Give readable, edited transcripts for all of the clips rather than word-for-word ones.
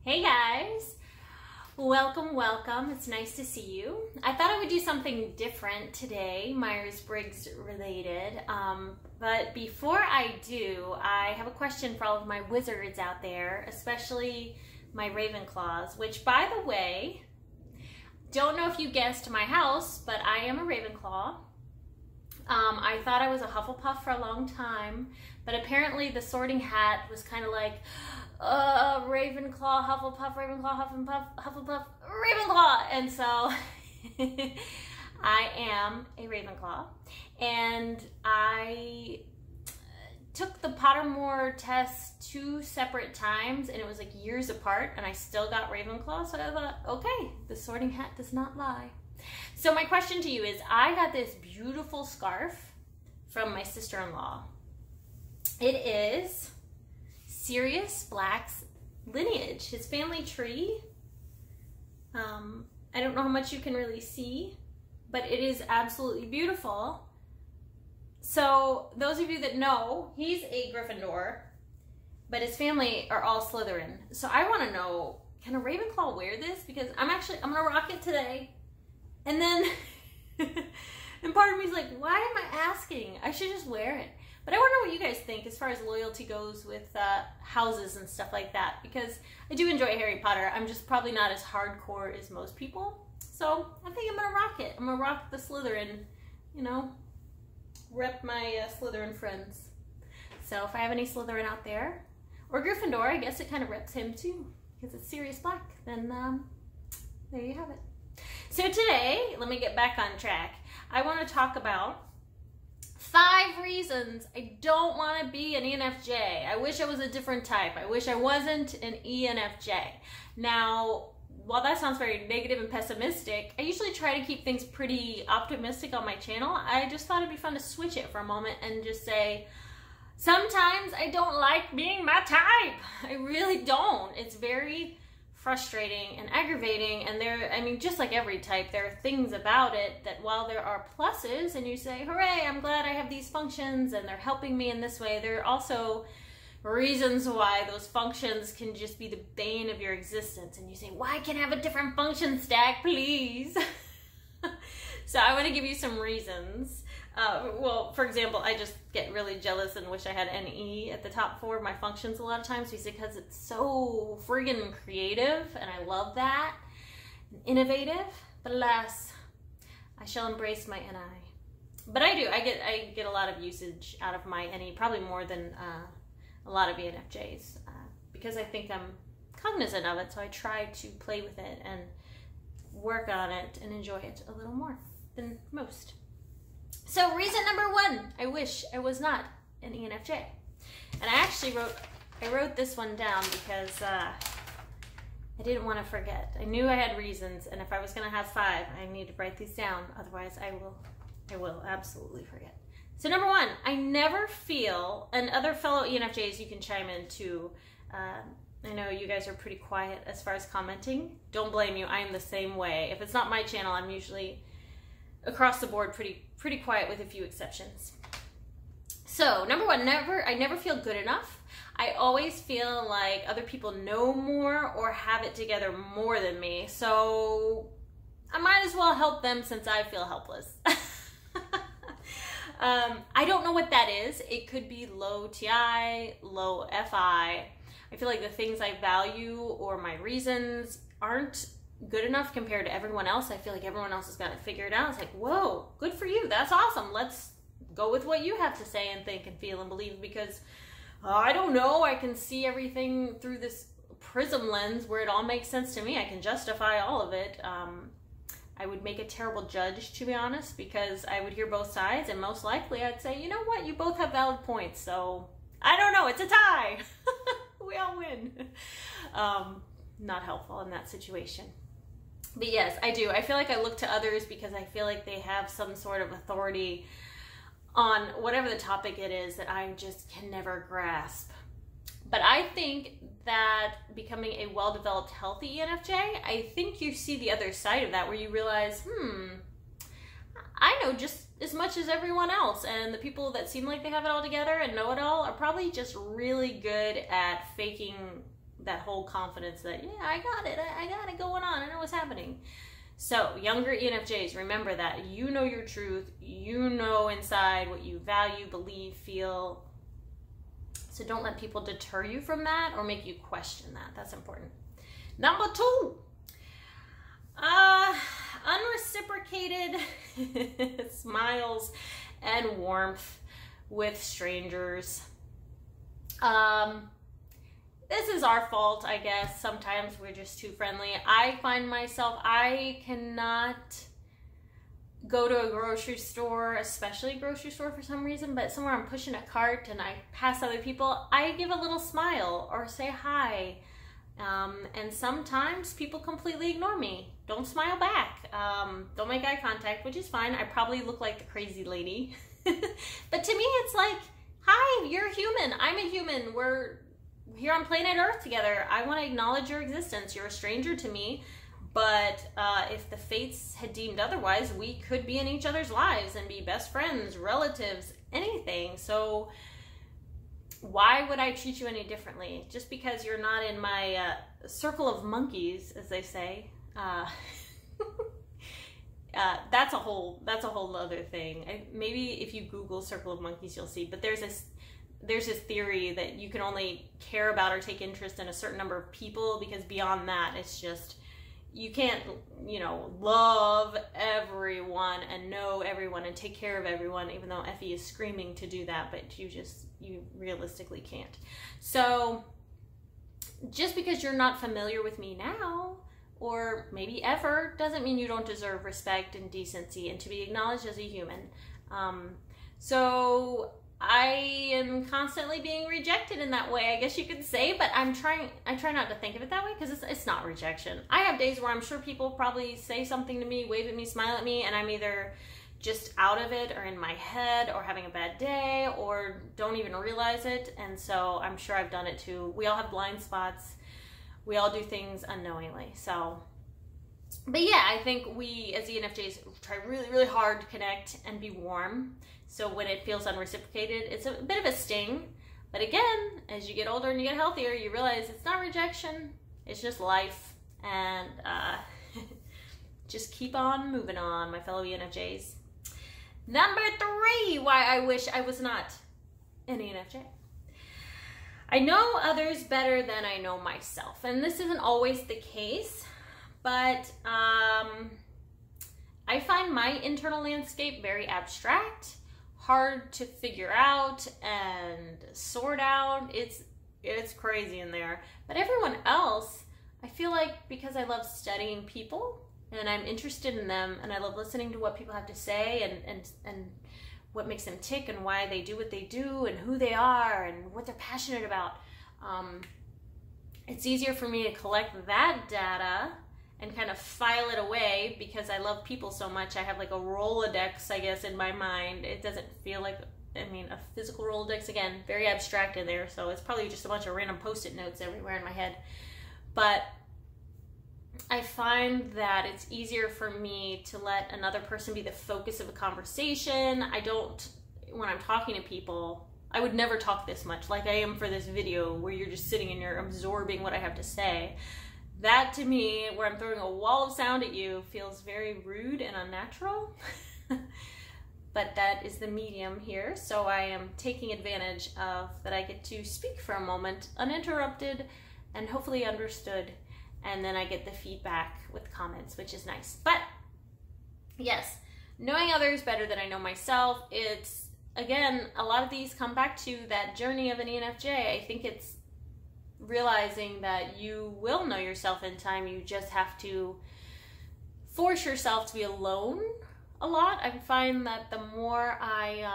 Hey guys, welcome. It's nice to see you. I thought I would do something different today, Myers-Briggs related. But before I do, I have a question for all of my wizards out there, especially my Ravenclaws, which, by the way, don't know if you guessed my house, but I am a Ravenclaw. I thought I was a Hufflepuff for a long time, but apparently the Sorting Hat was kind of like, Ravenclaw, Hufflepuff, Ravenclaw, Hufflepuff, Ravenclaw. And so I am a Ravenclaw. And I took the Pottermore test 2 separate times, and it was like years apart, and I still got Ravenclaw. So I thought, okay, the Sorting Hat does not lie. So my question to you is, I got this beautiful scarf from my sister-in-law. It is Sirius Black's lineage, his family tree. I don't know how much you can really see, but it is absolutely beautiful. So those of you that know, he's a Gryffindor, but his family are all Slytherin. So I want to know, can a Ravenclaw wear this? Because I'm gonna rock it today. And then, and part of me is like, why am I asking? I should just wear it. But I want to know what you guys think as far as loyalty goes with houses and stuff like that, because I do enjoy Harry Potter. I'm just probably not as hardcore as most people. So I think I'm going to rock it. I'm going to rock the Slytherin, you know, rep my Slytherin friends. So if I have any Slytherin out there, or Gryffindor, I guess it kind of reps him too, because it's Sirius Black. Then there you have it. So today, let me get back on track. I want to talk about 5 reasons I don't want to be an ENFJ. I wish I was a different type. I wish I wasn't an ENFJ. Now, while that sounds very negative and pessimistic, I usually try to keep things pretty optimistic on my channel. I just thought it'd be fun to switch it for a moment and just say, sometimes I don't like being my type. I really don't. It's very frustrating and aggravating, and I mean, just like every type, there are things about it that while there are pluses and you say, hooray, I'm glad I have these functions and they're helping me in this way, there are also reasons why those functions can just be the bane of your existence, and you say, why can't I have a different function stack, please? So I want to give you some reasons. Well, for example, I just get really jealous and wish I had NE at the top 4 of my functions a lot of times, because it's so friggin' creative, and I love that, and innovative. But alas, I shall embrace my NI. But I do. I get a lot of usage out of my NE, probably more than a lot of ENFJs, because I think I'm cognizant of it. So I try to play with it and work on it and enjoy it a little more than most. So reason number 1, I wish I was not an ENFJ. And I actually wrote this one down because I didn't want to forget. I knew I had reasons, and if I was going to have 5, I need to write these down. Otherwise, I will absolutely forget. So number 1, I never feel, and other fellow ENFJs, you can chime in too. I know you guys are pretty quiet as far as commenting. Don't blame you. I am the same way. If it's not my channel, I'm usually across the board pretty quiet with a few exceptions. So number 1, I never feel good enough. I always feel like other people know more or have it together more than me. So I might as well help them since I feel helpless. I don't know what that is. It could be low TI, low FI. I feel like the things I value or my reasons aren't good enough compared to everyone else. I feel like everyone else has got it figured out. It's like, whoa, good for you. That's awesome. Let's go with what you have to say and think and feel and believe, because I don't know. I can see everything through this prism lens where it all makes sense to me. I can justify all of it. I would make a terrible judge, to be honest, because I would hear both sides, and most likely I'd say, you know what, you both have valid points, so I don't know, it's a tie. We all win. Not helpful in that situation. But yes, I do. I feel like I look to others because I feel like they have some sort of authority on whatever the topic it is that I just can never grasp. But I think that becoming a well-developed, healthy ENFJ, I think you see the other side of that, where you realize, I know just as much as everyone else, and the people that seem like they have it all together and know it all are probably just really good at faking that whole confidence that, yeah, I got it going on, I know what's happening. So younger ENFJs, remember that you know your truth, you know inside what you value, believe, feel. So don't let people deter you from that or make you question that. That's important. Number 2, unreciprocated smiles and warmth with strangers. This is our fault, I guess. Sometimes we're just too friendly. I find myself, I cannot go to a grocery store, especially a grocery store for some reason, but somewhere I'm pushing a cart and I pass other people, I give a little smile or say hi. And sometimes people completely ignore me. Don't smile back. Don't make eye contact, which is fine. I probably look like the crazy lady. But to me, it's like, hi, you're a human. I'm a human. We're here on planet Earth together. I want to acknowledge your existence. You're a stranger to me. But if the fates had deemed otherwise, we could be in each other's lives and be best friends, relatives, anything. So why would I treat you any differently? Just because you're not in my circle of monkeys, as they say. That's a whole other thing. Maybe if you Google circle of monkeys, you'll see. But there's this theory that you can only care about or take interest in a certain number of people, because beyond that, it's just, you can't, love everyone and know everyone and take care of everyone, even though Effie is screaming to do that, but you realistically can't. So just because you're not familiar with me now, or maybe ever, doesn't mean you don't deserve respect and decency and to be acknowledged as a human. So I am constantly being rejected in that way, I guess you could say, but I try not to think of it that way, because it's not rejection. I have days where I'm sure people probably say something to me, wave at me, smile at me, and I'm either just out of it or in my head or having a bad day or don't even realize it. And so I'm sure I've done it too. We all have blind spots. We all do things unknowingly. So, but yeah, I think we as ENFJs try really, really hard to connect and be warm. So when it feels unreciprocated, it's a bit of a sting. But again, as you get older and you get healthier, you realize it's not rejection, it's just life. And just keep on moving on, my fellow ENFJs. Number 3, why I wish I was not an ENFJ. I know others better than I know myself. And this isn't always the case, but I find my internal landscape very abstract, hard to figure out and sort out. It's crazy in there. But everyone else, I feel like, because I love studying people and I'm interested in them and I love listening to what people have to say and what makes them tick and why they do what they do and who they are and what they're passionate about. It's easier for me to collect that data and kind of file it away because I love people so much. I have like a Rolodex, I guess, in my mind. It doesn't feel like, a physical Rolodex, again, very abstract in there, so it's probably just a bunch of random Post-it notes everywhere in my head. But I find that it's easier for me to let another person be the focus of a conversation. When I'm talking to people, I would never talk this much like I am for this video where you're just sitting and you're absorbing what I have to say. That to me, where I'm throwing a wall of sound at you, feels very rude and unnatural. But that is the medium here, so I am taking advantage of that I get to speak for a moment uninterrupted and hopefully understood, and then I get the feedback with comments, which is nice. But yes, knowing others better than I know myself, it's, again, a lot of these come back to that journey of an ENFJ. I think it's realizing that you will know yourself in time. You just have to force yourself to be alone a lot. I find that the more I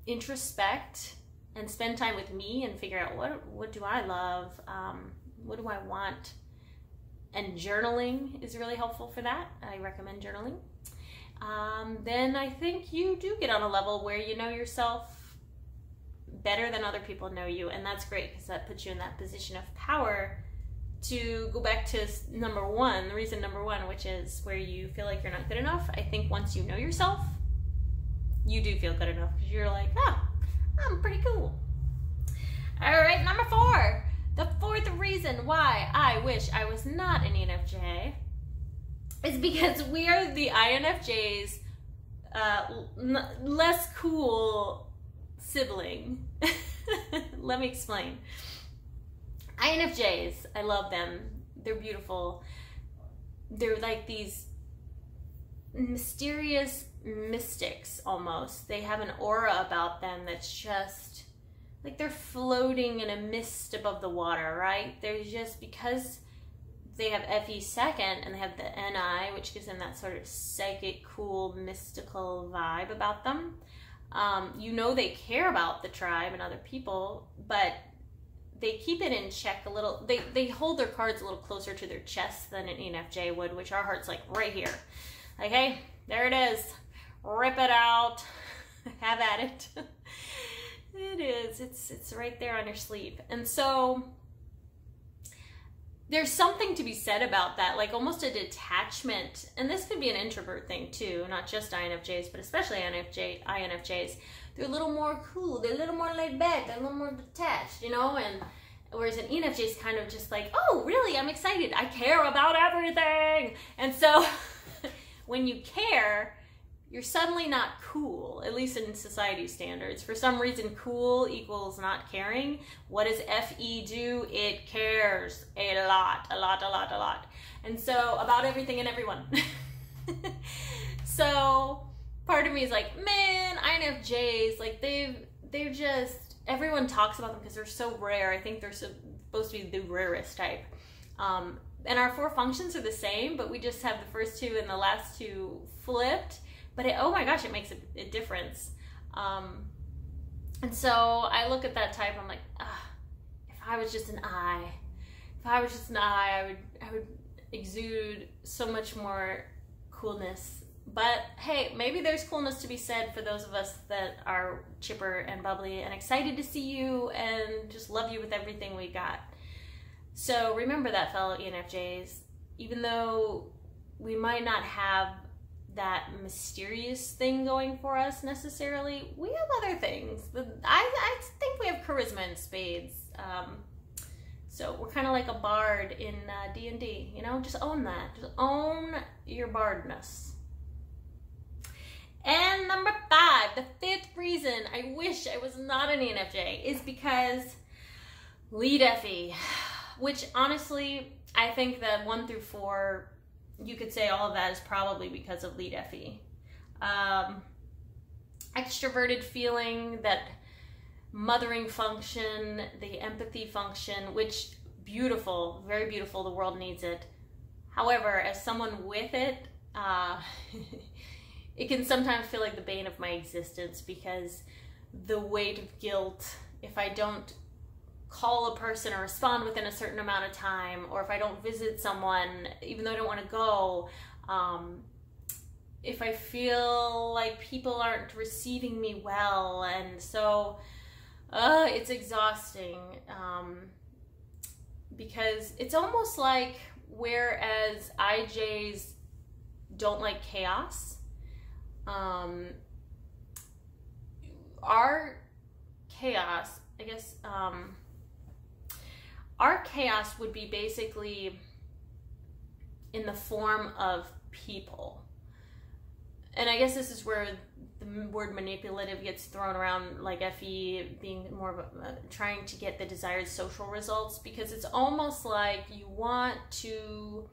introspect and spend time with me and figure out what do I love, what do I want, and journaling is really helpful for that. I recommend journaling. Then I think you do get on a level where you know yourself better than other people know you, and that's great because that puts you in that position of power to go back to number 1, the reason number 1, which is where you feel like you're not good enough. I think once you know yourself, you do feel good enough because you're like, I'm pretty cool. All right, number 4. The 4th reason reason why I wish I was not an ENFJ is because we are the INFJ's less cool sibling. Let me explain. INFJs, I love them. They're beautiful. They're like these mysterious mystics almost. They have an aura about them that's just like they're floating in a mist above the water, right? They're just, because they have FE second and they have the NI, which gives them that sort of psychic, cool, mystical vibe about them. You know, they care about the tribe and other people, but they keep it in check a little. They hold their cards a little closer to their chest than an ENFJ would, which our heart's like right here. Like, hey, there it is. Rip it out. Have at it. It is. It's right there on your sleeve. And so there's something to be said about that, like almost a detachment. And this could be an introvert thing too, not just INFJs, but especially INFJs. They're a little more cool. They're a little more laid back. They're a little more detached, you know? And whereas an ENFJ is kind of just like, oh, really? I'm excited. I care about everything. And so when you care, you're suddenly not cool, at least in society standards. For some reason, cool equals not caring. What does FE do? It cares a lot, a lot, a lot, a lot. And so about everything and everyone. So part of me is like, man, INFJs, like they're just, everyone talks about them because they're so rare. I think they're supposed to be the rarest type. And our 4 functions are the same, but we just have the first 2 and the last 2 flipped. But oh my gosh, it makes a difference. And so I look at that type, I'm like, if I was just an I, I would exude so much more coolness. But hey, maybe there's coolness to be said for those of us that are chipper and bubbly and excited to see you and just love you with everything we got. So remember that, fellow ENFJs. Even though we might not have that mysterious thing going for us necessarily, we have other things. I think we have charisma in spades. So we're kind of like a bard in D&D, you know? Just own that. Just own your bardness. And number 5, the 5th reason I wish I was not an ENFJ is because lead FE, which honestly, I think that 1 through 4, you could say all of that is probably because of lead FE. Extroverted feeling, that mothering function, the empathy function, which beautiful, very beautiful, the world needs it. However, as someone with it, it can sometimes feel like the bane of my existence, because the weight of guilt, if I don't call a person or respond within a certain amount of time, or if I don't visit someone, even though I don't want to go, if I feel like people aren't receiving me well, and so it's exhausting, because it's almost like, whereas IJs don't like chaos, our chaos, I guess, our chaos would be basically in the form of people. And I guess this is where the word manipulative gets thrown around, like FE being more of trying to get the desired social results, because it's almost like you want to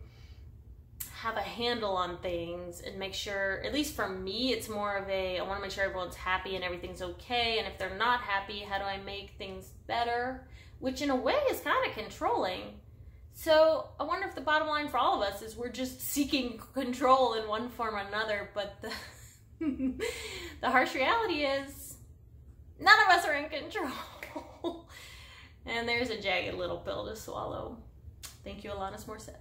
have a handle on things and make sure, at least for me, it's more of a, I want to make sure everyone's happy and everything's okay, and if they're not happy, how do I make things better? Which in a way is kind of controlling. So I wonder if the bottom line for all of us is we're just seeking control in one form or another, but the harsh reality is none of us are in control. And there's a jagged little pill to swallow. Thank you, Alanis Morissette.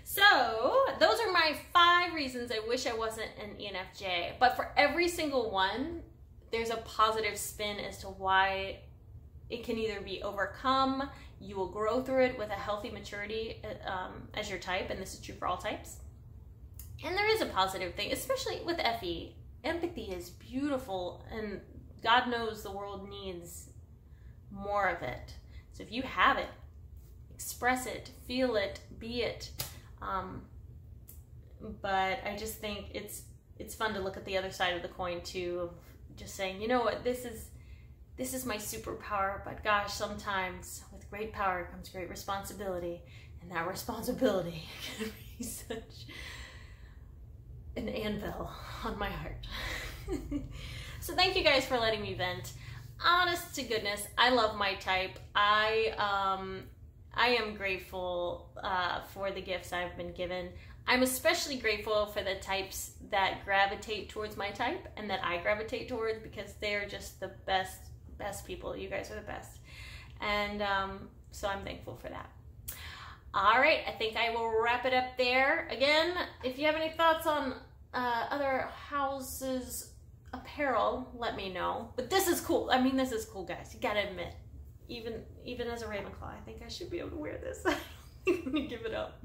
So those are my 5 reasons I wish I wasn't an ENFJ. But for every single one, there's a positive spin as to why it can either be overcome, you will grow through it with a healthy maturity as your type, and this is true for all types. And there is a positive thing, especially with FE. Empathy is beautiful, and God knows the world needs more of it. So if you have it, express it, feel it, be it. But I just think it's fun to look at the other side of the coin too, of just saying, you know what, this is my superpower, but gosh, sometimes with great power comes great responsibility, and that responsibility can be such an anvil on my heart. So thank you guys for letting me vent. Honest to goodness, I love my type. I am grateful for the gifts I've been given. I'm especially grateful for the types that gravitate towards my type and that I gravitate towards, because they're just the best people. You guys are the best. And so I'm thankful for that. All right, I think I will wrap it up there. Again, if you have any thoughts on other houses' apparel, let me know. But this is cool. I mean, this is cool, guys. You gotta admit, even as a Ravenclaw, I think I should be able to wear this. I'm gonna give it up.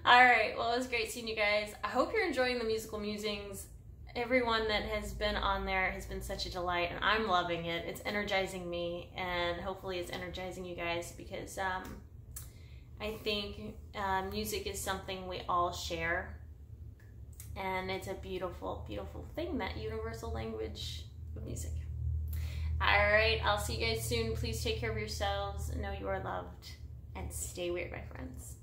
All right, well, it was great seeing you guys. I hope you're enjoying the musical musings. Everyone that has been on there has been such a delight, and I'm loving it. It's energizing me, and hopefully it's energizing you guys, because I think music is something we all share, and it's a beautiful, beautiful thing, that universal language of music. All right, I'll see you guys soon. Please take care of yourselves, know you are loved, and stay weird, my friends.